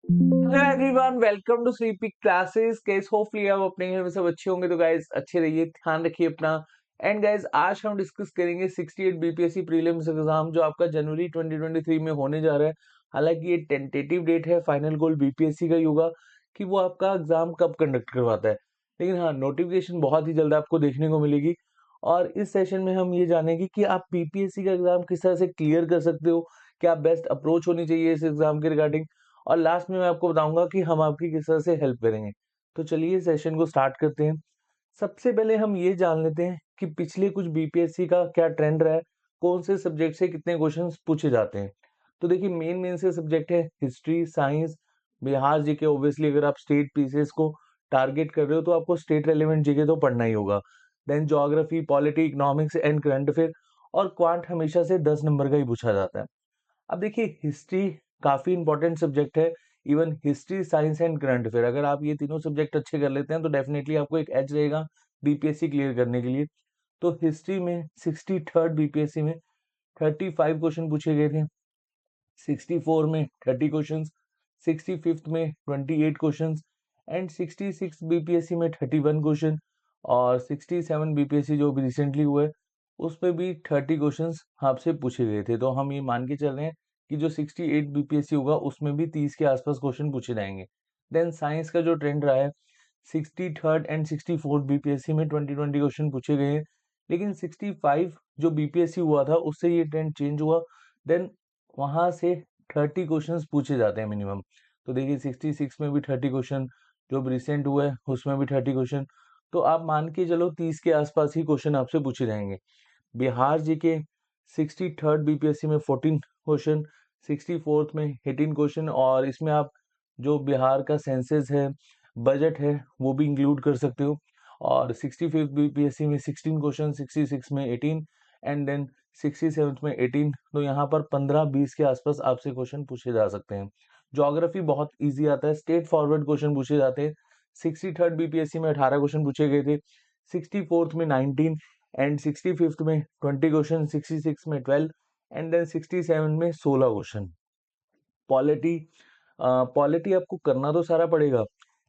Hello everyone, welcome to स्लीपिक classes. Guys hopefully आप अपने घर में सब अच्छे होंगे। तो गाइस अच्छे रहिए, ध्यान रखिए अपना। एंड गाइस आज हम डिस्कस करेंगे 68 बीपीएससी प्रीलिम्स एग्जाम जो आपका जनवरी 2023 में होने जा रहा है। हालांकि ये टेंटेटिव डेट है, फाइनल गोल बीपीएससी का ही होगा कि वो आपका एग्जाम कब कंडक्ट करवाता है। लेकिन हाँ, नोटिफिकेशन बहुत ही जल्द आपको देखने को मिलेगी। और इस सेशन में हम ये जानेंगे कि आप बीपीएससी का एग्जाम किस तरह से क्लियर कर सकते हो, क्या बेस्ट अप्रोच होनी चाहिए इस एग्जाम के रिगार्डिंग। और लास्ट में मैं आपको बताऊंगा कि हम आपकी किस तरह से हेल्प करेंगे। तो चलिए सेशन को स्टार्ट करते हैं। सबसे पहले हम ये जान लेते हैं कि पिछले कुछ बीपीएससी का क्या ट्रेंड रहा है, कौन से सब्जेक्ट से कितने क्वेश्चंस पूछे जाते हैं। तो देखिए मेन मेन से सब्जेक्ट है history, science, Bihar GK. Obviously अगर आप स्टेट पीसीएस को टारगेट कर रहे हो तो आपको स्टेट रेलिवेंट जीके तो पढ़ना ही होगा। Then geography, polity, economics and current affair. और क्वांट हमेशा से 10 नंबर का ही पूछा जाता है। अब देखिए हिस्ट्री काफी इंपॉर्टेंट सब्जेक्ट है। Even history, science and current affair, अगर आप ये तीनों सब्जेक्ट अच्छे कर लेते हैं तो डेफिनेटली आपको एक एज रहेगा बीपीएससी क्लियर करने के लिए। तो हिस्ट्री में 63rd बीपीएससी में 35 क्वेश्चन पूछे गए थे, 64 में 30 क्वेश्चन, 65th में 28 क्वेश्चन एंड 66 बीपीएससी में 31 क्वेश्चन। और 67 बीपीएससी जो भी रिसेंटली हुए उसमें भी 30 क्वेश्चंस आपसे पूछे गए थे। तो हम ये मान के चल रहे हैं कि जो 68 बीपीएससी होगा उसमें भी 30 के आसपास क्वेश्चन पूछे जाएंगे। देन साइंस का जो ट्रेंड रहा है, 63rd एंड 64th बीपीएससी में 20 क्वेश्चन पूछे गए हैं। लेकिन 65 जो बीपीएससी हुआ था उससे ये ट्रेंड चेंज हुआ। देन वहां से 30 क्वेश्चंस पूछे जाते हैं मिनिमम। तो देखिए 66 में भी 30 क्वेश्चन, जो रिसेंट हुआ है उसमें भी 30 क्वेश्चन। तो आप मान के चलो 30 के आसपास ही क्वेश्चन आपसे पूछे जाएंगे। बिहार जीके 63rd बीपीएससी में 14 क्वेश्चन, 64th में 18 क्वेश्चन। और इसमें आप जो बिहार का सेंसस है, बजट है, वो भी इंक्लूड कर सकते हो। और 65th बीपीएससी में 16 क्वेश्चन, 66 में 18 एंड देन 67th में 18। तो यहाँ पर 15-20 के आसपास आपसे क्वेश्चन पूछे जा सकते हैं। ज्योग्राफी बहुत इजी आता है, स्टेट फॉरवर्ड क्वेश्चन पूछे जाते हैं। 63rd बीपीएससी में 18 क्वेश्चन पूछे गए थे, 64th में 19 एंड 65th में 20 क्वेश्चन, 66 में 12 एंड देन 67 में 16 क्वेश्चन। पॉलिटी, पॉलिटी आपको करना तो सारा पड़ेगा,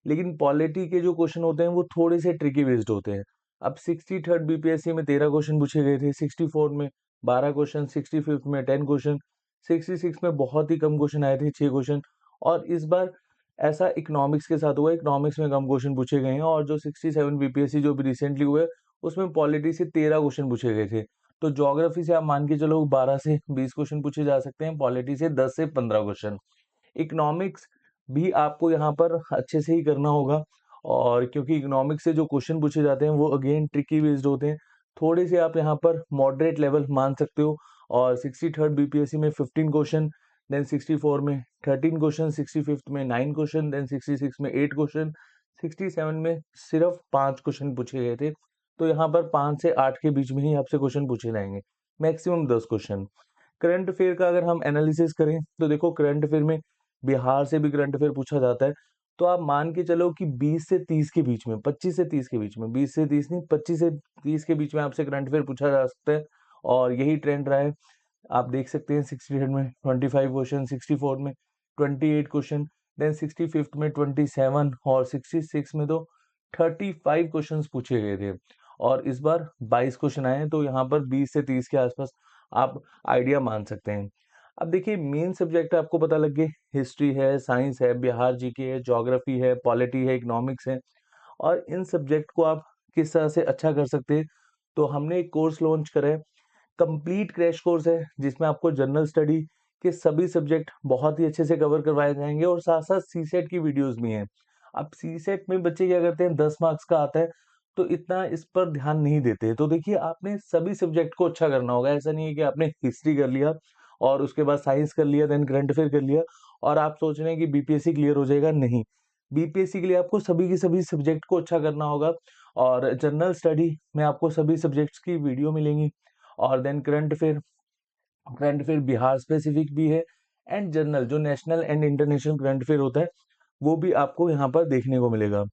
लेकिन पॉलिटी के जो क्वेश्चन होते हैं वो थोड़े से ट्रिकी बेस्ड होते हैं। अब 63rd बीपीएससी में 13 क्वेश्चन पूछे गए थे, 64 में 12 क्वेश्चन, 65th में 10 क्वेश्चन, 66 में बहुत ही कम क्वेश्चन आए थे, 6 क्वेश्चन। और इस बार ऐसा इकोनॉमिक्स के साथ हुआ, इकोनॉमिक्स में कम क्वेश्चन पूछे गए हैं। और जो 67 बीपीएससी जो भी रिसेंटली हुए उसमें पॉलिटी से 13 क्वेश्चन पूछे गए थे। तो ज्योग्राफी से आप मान के चलो 12 से 20 क्वेश्चन पूछे जा सकते हैं, पॉलिटी से 10 से 15 क्वेश्चन। इकोनॉमिक्स भी आपको यहाँ पर अच्छे से ही करना होगा। और क्योंकि इकोनॉमिक्स से जो क्वेश्चन पूछे जाते हैं वो अगेन ट्रिकी बेस्ड होते हैं, थोड़े से आप यहाँ पर मॉडरेट लेवल मान सकते हो। और 63rd बीपीएससी में 15 क्वेश्चन, देन 64 में 13 क्वेश्चन, 65th में 9 क्वेश्चन, देन 66 में 8 क्वेश्चन, 67 में सिर्फ 5 क्वेश्चन पूछे गए थे। तो यहाँ पर 5 से 8 के बीच में ही आपसे क्वेश्चन पूछे जाएंगे, मैक्सिमम 10 क्वेश्चन। करंट अफेयर का अगर हम एनालिसिस करें तो देखो करंट अफेयर में बिहार से भी करंट अफेयर पूछा जाता है। तो आप मान के चलो कि 20 से 30 के बीच में, 25 से 30 के बीच में, 20 से 30 नहीं, 25 से 30 के बीच में आपसे करंट अफेयर पूछा जा सकता है। और यही ट्रेंड रहा है। आप देख सकते हैं 68 में 25 क्वेश्चन, 64 में 28 क्वेश्चन, देन 65th में 27 और 66 में तो 35 क्वेश्चंस पूछे गए थे। और इस बार 22 क्वेश्चन आए हैं। तो यहाँ पर 20 से 30 के आसपास आप आइडिया मान सकते हैं। अब देखिए मेन सब्जेक्ट आपको पता लग गए, हिस्ट्री है, साइंस है, बिहार जीके है, ज्योग्राफी है, पॉलिटी है, इकोनॉमिक्स है। और इन सब्जेक्ट को आप किस तरह से अच्छा कर सकते हैं, तो हमने एक कोर्स लॉन्च करा है, कंप्लीट क्रैश कोर्स है, जिसमें आपको जनरल स्टडी के सभी सब्जेक्ट बहुत ही अच्छे से कवर करवाए जाएंगे और साथ साथ सीसेट की वीडियोस भी हैं। अब सीसेट में बच्चे क्या करते हैं, 10 मार्क्स का आता है तो इतना इस पर ध्यान नहीं देते। तो देखिए आपने सभी सब्जेक्ट को अच्छा करना होगा। ऐसा नहीं है कि आपने हिस्ट्री कर लिया और उसके बाद साइंस कर लिया, देन करंट अफेयर कर लिया और आप सोच रहे हैं कि बीपीएससी क्लियर हो जाएगा। नहीं, बीपीएससी के लिए आपको सभी के सभी सब्जेक्ट को अच्छा करना होगा। और जनरल स्टडी में आपको सभी सब्जेक्ट्स की वीडियो मिलेंगी। और then current affair Bihar specific भी है एंड जनरल जो national and international current affair होता है वो भी आपको यहाँ पर देखने को मिलेगा।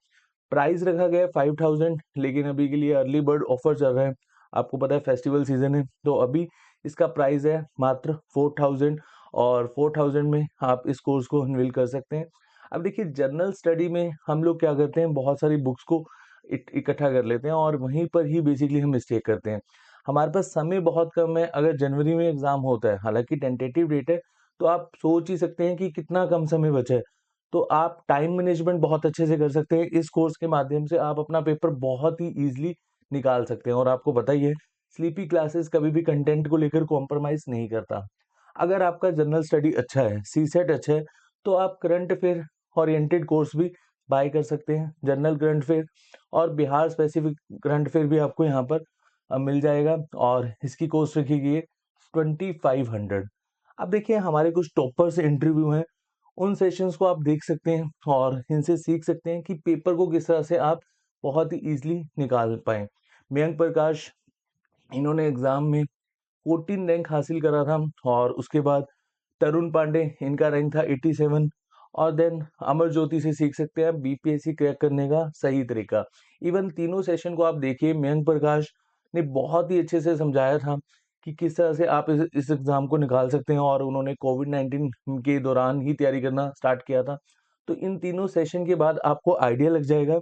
प्राइस रखा गया है 5000, लेकिन अभी के लिए अर्ली बर्ड ऑफर चल रहा है। आपको पता है फेस्टिवल सीजन है, तो अभी इसका प्राइस है मात्र 4000। और 4000 में आप इस कोर्स को अनवील कर सकते हैं। अब देखिए जनरल स्टडी में हम लोग क्या करते हैं, बहुत सारी बुक्स को इकट्ठा कर लेते हैं और वहीं पर ही बेसिकली हम मिस्टेक करते हैं। हमारे पास समय बहुत कम है, अगर जनवरी में एग्ज़ाम होता है, हालाँकि टेंटेटिव डेट है, तो आप सोच ही सकते हैं कि कितना कम समय बचा है। तो आप टाइम मैनेजमेंट बहुत अच्छे से कर सकते हैं। इस कोर्स के माध्यम से आप अपना पेपर बहुत ही ईज़िली निकाल सकते हैं और आपको पता ही है, स्लीपी क्लासेस कभी भी कंटेंट को लेकर कॉम्प्रोमाइज़ नहीं करता। अगर आपका जनरल स्टडी अच्छा है, सीसेट अच्छा है, तो आप करंट अफेयर ओरिएंटेड कोर्स भी बाय कर सकते हैं। जनरल करंट अफेयर और बिहार स्पेसिफिक करंट अफेयर भी आपको यहाँ पर मिल जाएगा और इसकी कॉस्ट रखी गई है 2500। अब देखिए हमारे कुछ टॉपर्स इंटरव्यू हैं, उन सेशंस को आप देख सकते हैं और इनसे सीख सकते हैं कि पेपर को किस तरह से आप बहुत ही ईज़िली निकाल पाएँ। मयंक प्रकाश, इन्होंने एग्ज़ाम में 14 रैंक हासिल करा था और उसके बाद तरुण पांडे, इनका रैंक था 87 और देन अमर ज्योति से सीख सकते हैं आप बीपीएससी क्रैक करने का सही तरीका। इवन तीनों सेशन को आप देखिए, मयंक प्रकाश ने बहुत ही अच्छे से समझाया था कि किस तरह से आप इस एग्ज़ाम को निकाल सकते हैं और उन्होंने कोविड-19 के दौरान ही तैयारी करना स्टार्ट किया था। तो इन तीनों सेशन के बाद आपको आइडिया लग जाएगा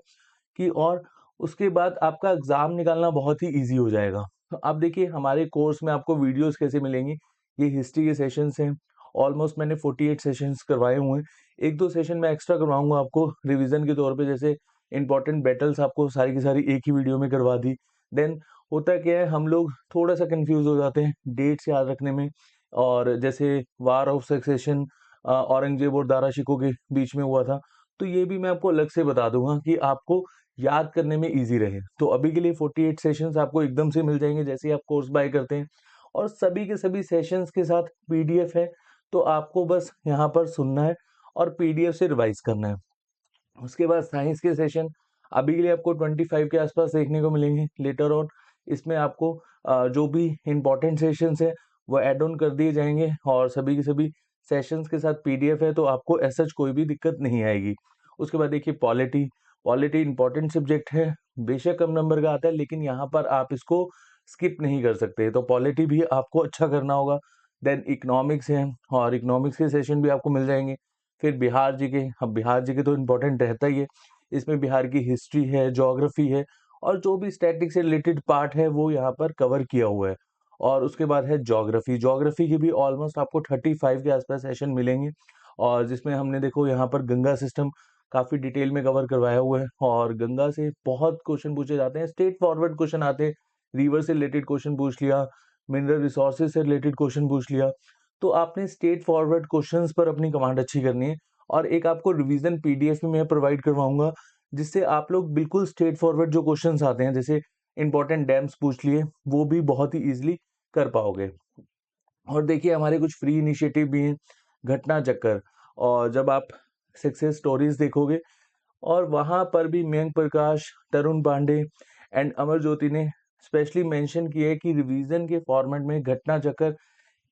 कि और उसके बाद आपका एग्ज़ाम निकालना बहुत ही ईज़ी हो जाएगा। तो अब देखिए हमारे कोर्स में आपको वीडियोज़ कैसे मिलेंगी, ये हिस्ट्री के सेशंस हैं, ऑलमोस्ट मैंने 48 सेशंस करवाए हुए हैं। 1-2 सेशन मैं एक्स्ट्रा करवाऊँगा आपको रिवीजन के तौर पे, जैसे इम्पोर्टेंट बैटल्स आपको सारी की सारी एक ही वीडियो में करवा दी। देन होता क्या है, हम लोग थोड़ा-सा कन्फ्यूज़ हो जाते हैं डेट्स याद रखने में, और जैसे वार ऑफ सक्सेशन औरंगज़ेब और दारा शिकोह के बीच में हुआ था, तो ये भी मैं आपको अलग से बता दूँगा कि आपको याद करने में ईज़ी रहे। तो अभी के लिए 48 सेशंस आपको एकदम से मिल जाएँगे जैसे ही आप कोर्स बाय करते हैं और सभी के सभी सेशंस के साथ पीडीएफ है, तो आपको बस यहाँ पर सुनना है और पीडीएफ से रिवाइज़ करना है। उसके बाद साइंस के सेशन अभी के लिए आपको 25 के आसपास देखने को मिलेंगे। लेटर ऑन इसमें आपको जो भी इम्पोर्टेंट सेशंस हैं वो ऐड ऑन कर दिए जाएँगे और सभी के सभी सेशंस के साथ पीडीएफ है, तो आपको एज़ सच कोई भी दिक्कत नहीं आएगी। उसके बाद देखिए पॉलिटी, पॉलिटी इम्पोर्टेंट सब्जेक्ट है, बेशक कम नंबर का आता है लेकिन यहाँ पर आप इसको स्किप नहीं कर सकते, तो पॉलिटी भी आपको अच्छा करना होगा। देन इकोनॉमिक्स है और इकोनॉमिक्स के सेशन भी आपको मिल जाएँगे। फिर बिहार जीके, अब बिहार जीके तो इम्पोर्टेंट रहता ही है। इसमें बिहार की हिस्ट्री है, ज्योग्राफी है और जो भी स्टैटिक से रिलेटेड पार्ट है वो यहाँ पर कवर किया हुआ है। और उसके बाद है ज्योग्राफी, ज्योग्राफी के भी ऑलमोस्ट आपको 35 के आसपास सेशन मिलेंगे और जिसमें हमने देखो यहाँ पर गंगा सिस्टम काफ़ी डिटेल में कवर करवाया हुआ है और गंगा से बहुत क्वेश्चन पूछे जाते हैं, स्ट्रेट फॉरवर्ड क्वेश्चन आते हैं, रिवर से रिलेटेड क्वेश्चन पूछ लिया, मिनरल रिसोर्सेज से रिलेटेड क्वेश्चन पूछ लिया। तो आपने स्ट्रेट फॉरवर्ड क्वेश्चंस पर अपनी कमांड अच्छी करनी है और एक आपको रिवीजन पीडीएफ भी मैं प्रोवाइड करवाऊँगा, जिससे आप लोग बिल्कुल स्ट्रेट फॉरवर्ड जो क्वेश्चंस आते हैं, जैसे इंपॉर्टेंट डैम्स पूछ लिए, वो भी बहुत ही ईज़िली कर पाओगे। और देखिए हमारे कुछ फ्री इनिशिएटिव भी हैं, घटना चक्कर, और जब आप सक्सेस स्टोरीज़ देखोगे और वहाँ पर भी मयंक प्रकाश, तरुण पांडे एंड अमर ज्योति ने स्पेशली मेंशन किया है कि रिवीजन के फॉर्मेट में घटना चक्कर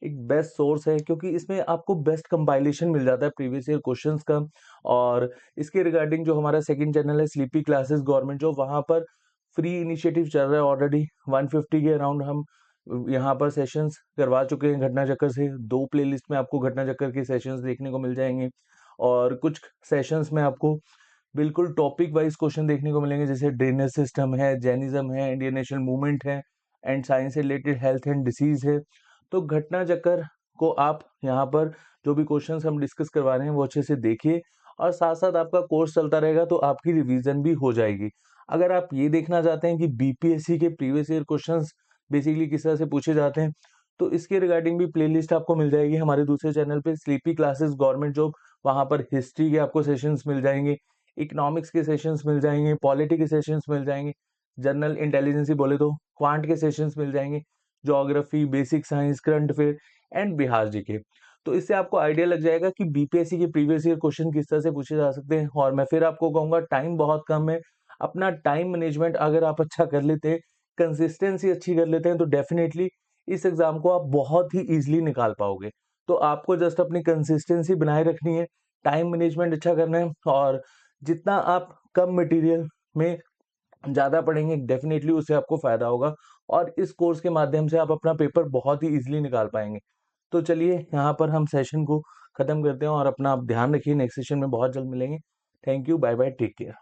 एक बेस्ट सोर्स है, क्योंकि इसमें आपको बेस्ट कंपाइलेशन मिल जाता है प्रीवियस ईयर क्वेश्चंस का। और इसके रिगार्डिंग जो हमारा सेकंड चैनल है स्लीपी क्लासेस गवर्नमेंट जॉब, वहाँ पर फ्री इनिशिएटिव चल रहा है ऑलरेडी। 150 के अराउंड हम यहाँ पर सेशंस करवा चुके हैं घटना चक्कर से। 2 प्लेलिस्ट में आपको घटना चक्कर के सेशंस देखने को मिल जाएँगे और कुछ सेशंस में आपको बिल्कुल टॉपिक वाइज़ क्वेश्चन देखने को मिलेंगे, जैसे ड्रेनेज सिस्टम है, जैनिज़्म है, इंडियन नेशनल मूवमेंट है एंड साइंस से रिलेटेड हेल्थ एंड डिसीज़ है। तो घटना चक्कर को आप यहाँ पर जो भी क्वेश्चंस हम डिस्कस करवा रहे हैं वो अच्छे से देखिए और साथ-साथ आपका कोर्स चलता रहेगा तो आपकी रिवीजन भी हो जाएगी। अगर आप ये देखना चाहते हैं कि बीपीएससी के प्रीवियस ईयर क्वेश्चंस बेसिकली किस तरह से पूछे जाते हैं, तो इसके रिगार्डिंग भी प्लेलिस्ट आपको मिल जाएगी हमारे दूसरे चैनल पे स्लीपी क्लासेस गवर्नमेंट जॉब। वहाँ पर हिस्ट्री के आपको सेशंस मिल जाएँगे, इकोनॉमिक्स के सेशंस मिल जाएँगे, पॉलिटी के सेशंस मिल जाएँगे, जनरल इंटेलिजेंस ही बोले तो क्वांट के सेशंस मिल जाएँगे, geography, basic science, current affair and Bihar GK. तो इससे आपको आइडिया लग जाएगा कि बीपीएससी के प्रीवियस ईयर क्वेश्चन किस तरह से पूछे जा सकते हैं। और मैं फिर आपको कहूँगा टाइम बहुत कम है, अपना टाइम मैनेजमेंट अगर आप अच्छा कर लेते हैं, कंसिस्टेंसी अच्छी कर लेते हैं, तो डेफिनिटली इस एग्ज़ाम को आप बहुत ही ईज़िली निकाल पाओगे। तो आपको जस्ट अपनी कंसिस्टेंसी बनाए रखनी है, टाइम मैनेजमेंट अच्छा करना है और जितना आप कम मटेरियल में ज़्यादा पढ़ेंगे डेफ़िनेटली उससे आपको फ़ायदा होगा और इस कोर्स के माध्यम से आप अपना पेपर बहुत ही ईज़िली निकाल पाएँगे। तो चलिए यहाँ पर हम सेशन को खत्म करते हैं और अपना आप ध्यान रखिए। नेक्स्ट सेशन में बहुत जल्द मिलेंगे। Thank you, bye bye, take care.